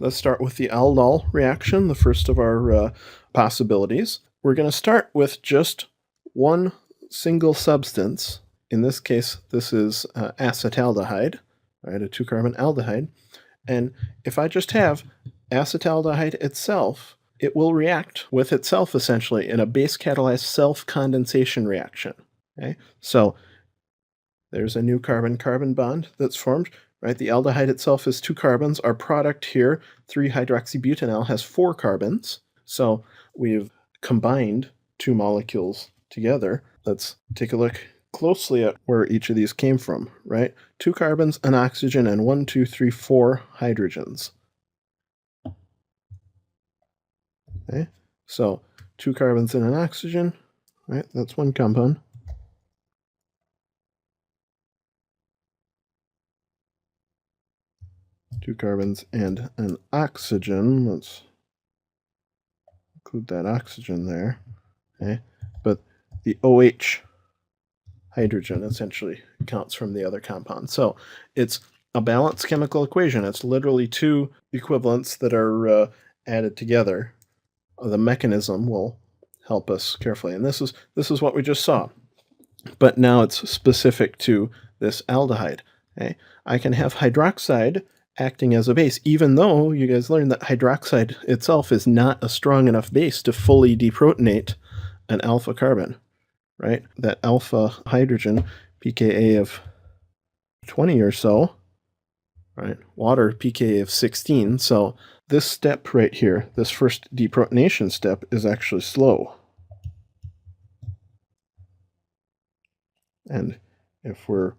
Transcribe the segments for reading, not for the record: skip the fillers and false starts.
Let's start with the aldol reaction, the first of our possibilities. We're going to start with just one single substance. In this case, this is acetaldehyde, right, a 2-carbon aldehyde. And if I just have acetaldehyde itself, it will react with itself essentially in a base-catalyzed self-condensation reaction. Okay? So there's a new carbon-carbon bond that's formed. Right, the aldehyde itself is 2 carbons. Our product here, 3-hydroxybutanol, has 4 carbons. So we've combined 2 molecules together. Let's take a look closely at where each of these came from, right? 2 carbons, an oxygen, and 1, 2, 3, 4 hydrogens. Okay, so 2 carbons and an oxygen, right? That's one compound. Two carbons and an oxygen. Let's include that oxygen there. Okay, but the OH hydrogen essentially counts from the other compound. So it's a balanced chemical equation. It's literally 2 equivalents that are added together. The mechanism will help us carefully. And this is what we just saw. But now it's specific to this aldehyde. Okay? I can have hydroxide acting as a base, even though you guys learned that hydroxide itself is not a strong enough base to fully deprotonate an alpha carbon, right? That alpha hydrogen, pKa of 20 or so, right? Water, pKa of 16. So this step right here, this first deprotonation step, is actually slow. And if we're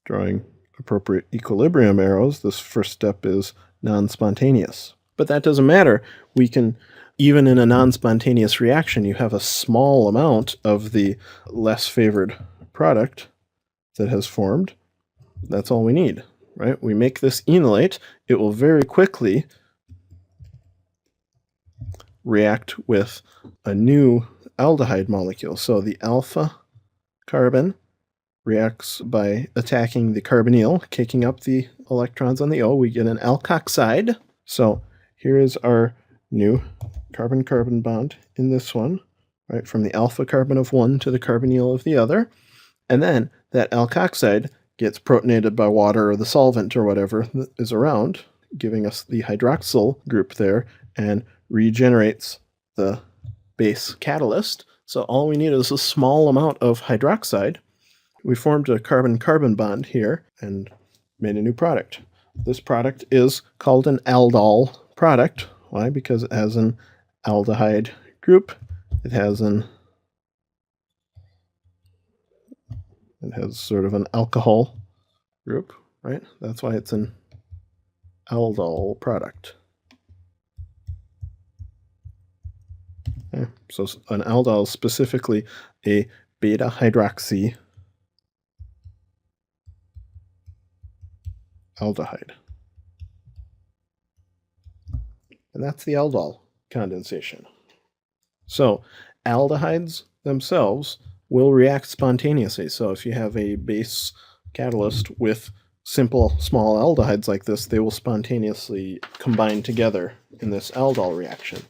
drawing appropriate equilibrium arrows, this first step is non-spontaneous. But that doesn't matter. We can, even in a non-spontaneous reaction, you have a small amount of the less favored product that has formed. That's all we need, right? We make this enolate. It will very quickly react with a new aldehyde molecule. So the alpha carbon reacts by attacking the carbonyl, kicking up the electrons on the O. We get an alkoxide. So here is our new carbon-carbon bond in this one, right, from the alpha carbon of one to the carbonyl of the other. And then that alkoxide gets protonated by water or the solvent or whatever that is around, giving us the hydroxyl group there, and regenerates the base catalyst. So all we need is a small amount of hydroxide. We formed a carbon-carbon bond here and made a new product. This product is called an aldol product. Why? Because it has an aldehyde group. It has sort of an alcohol group, right? That's why it's an aldol product. Okay. So an aldol is specifically a beta-hydroxy aldehyde. And that's the aldol condensation. So aldehydes themselves will react spontaneously. So if you have a base catalyst with simple small aldehydes like this, they will spontaneously combine together in this aldol reaction.